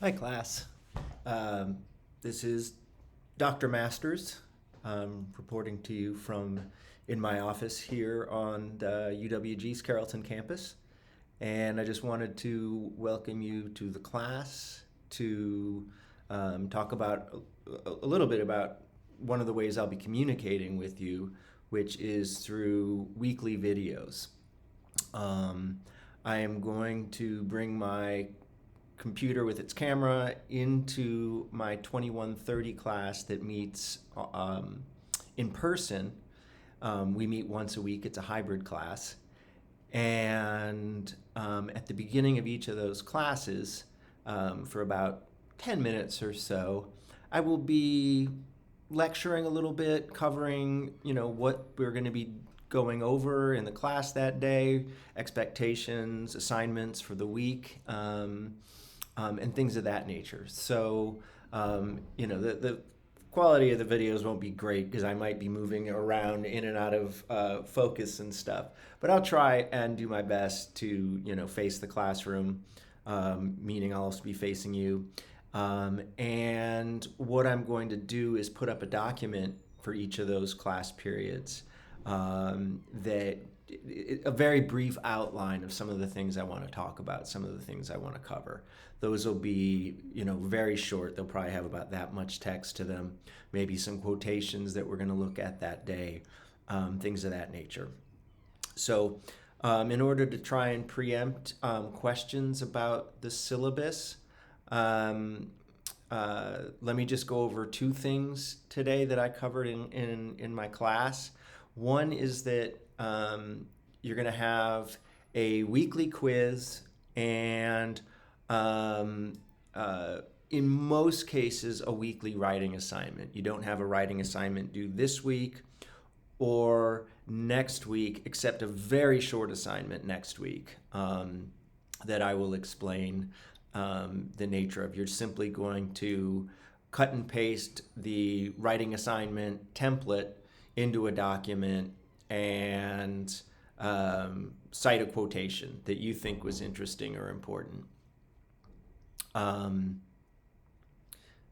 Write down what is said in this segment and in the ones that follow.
Hi, class. Um, this is Dr. Masters reporting to you from in my office here on the UWG's Carrollton campus. And I just wanted to welcome you to the class to talk about a little bit about one of the ways I'll be communicating with you, which is through weekly videos. Um, I am going to bring my computer with its camera into my 2130 class that meets in person. We meet once a week. It's a hybrid class. And at the beginning of each of those classes, for about 10 minutes or so, I will be lecturing a little bit, covering, what we're going to be going over in the class that day, expectations, assignments for the week, and things of that nature. So, the quality of the videos won't be great because I might be moving around in and out of focus and stuff. But I'll try and do my best to, face the classroom, meaning I'll also be facing you. And what I'm going to do is put up a document for each of those class periods that a very brief outline of some of the things I want to talk about, some of the things I want to cover. Those will be, very short. They'll probably have about that much text to them, maybe some quotations that we're going to look at that day, things of that nature. So, in order to try and preempt questions about the syllabus, um, let me just go over two things today that I covered in my class. One is that you're going to have a weekly quiz and in most cases, a weekly writing assignment. You don't have a writing assignment due this week or next week, except a very short assignment next week that I will explain the nature of. You're simply going to cut and paste the writing assignment template into a document and cite a quotation that you think was interesting or important.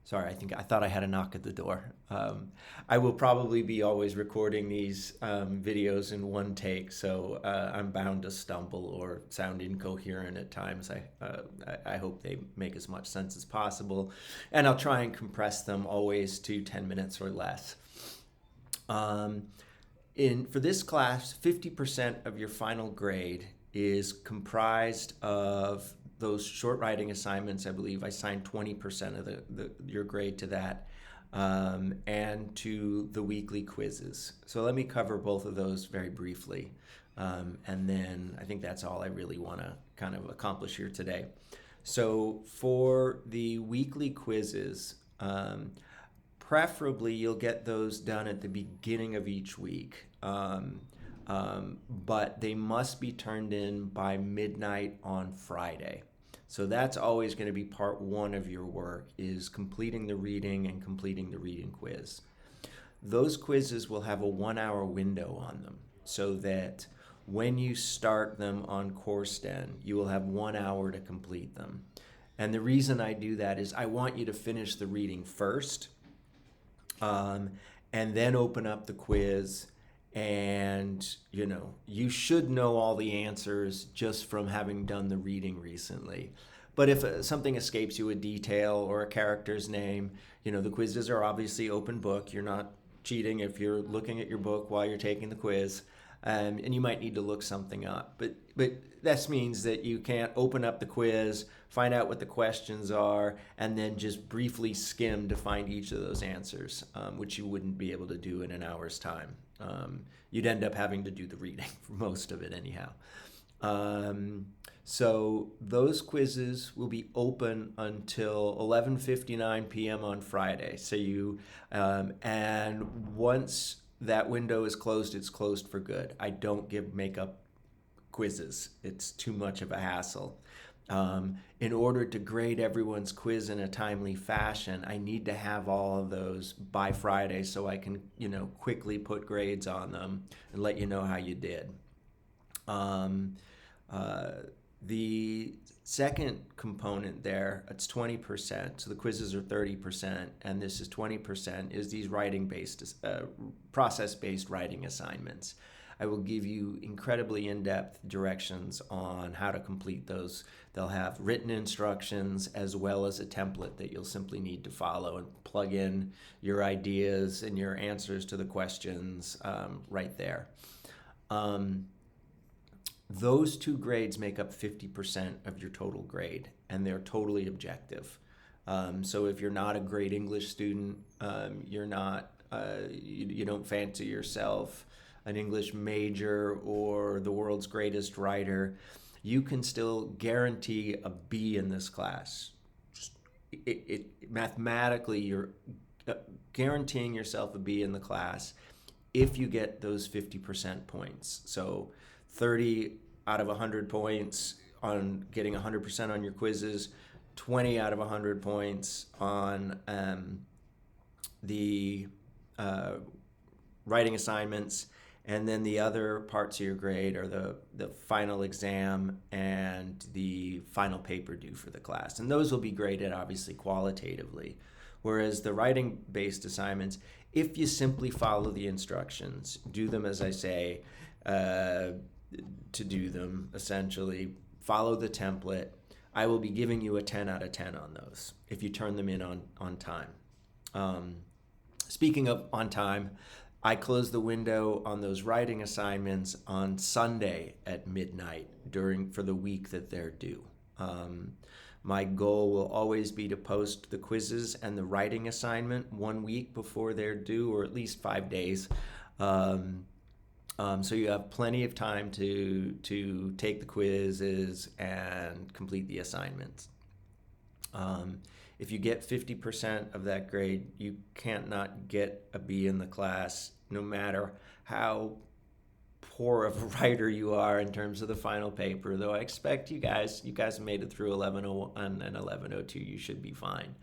Sorry, I thought I had a knock at the door. I will probably be always recording these videos in one take, so I'm bound to stumble or sound incoherent at times. I hope they make as much sense as possible, and I'll try and compress them always to 10 minutes or less. For this class, 50% of your final grade is comprised of those short writing assignments. I believe I assigned 20% of your grade to that, and to the weekly quizzes. So let me cover both of those very briefly, and then I think that's all I really want to kind of accomplish here today. So for the weekly quizzes, preferably you'll get those done at the beginning of each week. But they must be turned in by midnight on Friday. So that's always going to be part one of your work, is completing the reading and completing the reading quiz. Those quizzes will have a 1 hour window on them so that when you start them on course 10, you will have 1 hour to complete them. And the reason I do that is I want you to finish the reading first, and then open up the quiz. And you should know all the answers just from having done the reading recently. But if something escapes you, a detail or a character's name, the quizzes are obviously open book. You're not cheating if you're looking at your book while you're taking the quiz, and you might need to look something up. But this means that you can't open up the quiz, find out what the questions are, and then just briefly skim to find each of those answers, which you wouldn't be able to do in an hour's time. You'd end up having to do the reading for most of it anyhow. So those quizzes will be open until 11:59 p.m. on Friday. So and once that window is closed, it's closed for good. I don't give makeup quizzes. It's too much of a hassle. In order to grade everyone's quiz in a timely fashion, I need to have all of those by Friday so I can, quickly put grades on them and let you know how you did. The second component there, it's 20%. So the quizzes are 30%, and this is 20%, is these writing-based, process-based writing assignments. I will give you incredibly in-depth directions on how to complete those. They'll have written instructions as well as a template that you'll simply need to follow and plug in your ideas and your answers to the questions right there. Those two grades make up 50% of your total grade, and they're totally objective. So if you're not a great English student, you don't fancy yourself an English major or the world's greatest writer, you can still guarantee a B in this class. Mathematically, you're guaranteeing yourself a B in the class if you get those 50% points. So 30 out of 100 points on getting 100% on your quizzes, 20 out of 100 points on the writing assignments, and then the other parts of your grade are the final exam and the final paper due for the class. And those will be graded obviously qualitatively. Whereas the writing-based assignments, if you simply follow the instructions, do them as I say to do them, essentially, follow the template, I will be giving you a 10 out of 10 on those if you turn them in on time. Speaking of on time, I close the window on those writing assignments on Sunday at midnight for the week that they're due. My goal will always be to post the quizzes and the writing assignment 1 week before they're due, or at least 5 days. So you have plenty of time to take the quizzes and complete the assignments. If you get 50% of that grade, you can't not get a B in the class, no matter how poor of a writer you are in terms of the final paper. Though I expect you guys made it through 1101 and 1102. You should be fine.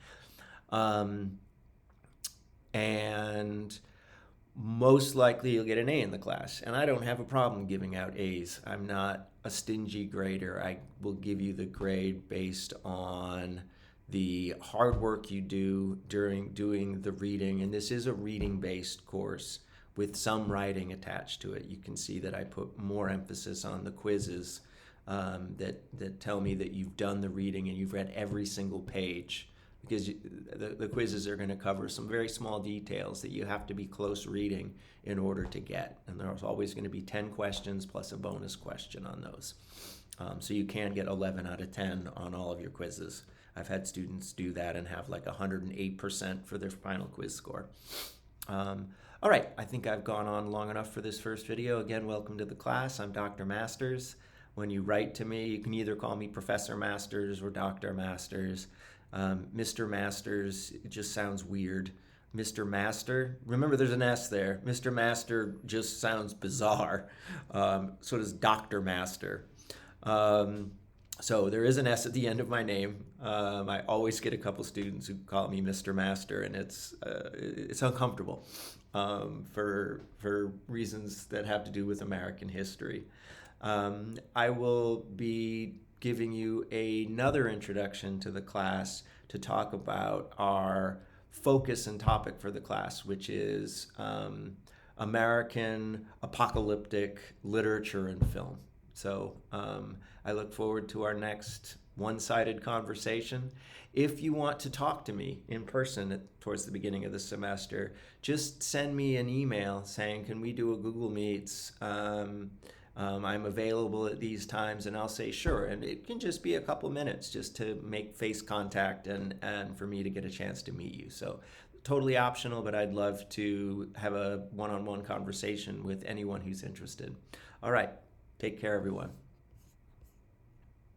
And most likely you'll get an A in the class. And I don't have a problem giving out A's. I'm not a stingy grader. I will give you the grade based on the hard work you do during doing the reading. And this is a reading-based course with some writing attached to it. You can see that I put more emphasis on the quizzes that tell me that you've done the reading and you've read every single page, because the quizzes are going to cover some very small details that you have to be close reading in order to get. And there's always going to be 10 questions plus a bonus question on those. So you can get 11 out of 10 on all of your quizzes. I've had students do that and have like 108% for their final quiz score. All right, I think I've gone on long enough for this first video. Again, welcome to the class. I'm Dr. Masters. When you write to me, you can either call me Professor Masters or Dr. Masters. Mr. Masters, it just sounds weird. Mr. Master, remember there's an S there. Mr. Master just sounds bizarre. So does Dr. Master. So there is an S at the end of my name. I always get a couple students who call me Mr. Master, and it's uncomfortable for reasons that have to do with American history. I will be giving you another introduction to the class to talk about our focus and topic for the class, which is American apocalyptic literature and film. So I look forward to our next one-sided conversation. If you want to talk to me in person towards the beginning of the semester, just send me an email saying, can we do a Google Meets? I'm available at these times, and I'll say sure. And it can just be a couple minutes just to make face contact and for me to get a chance to meet you. So totally optional, but I'd love to have a one-on-one conversation with anyone who's interested. All right, take care, everyone.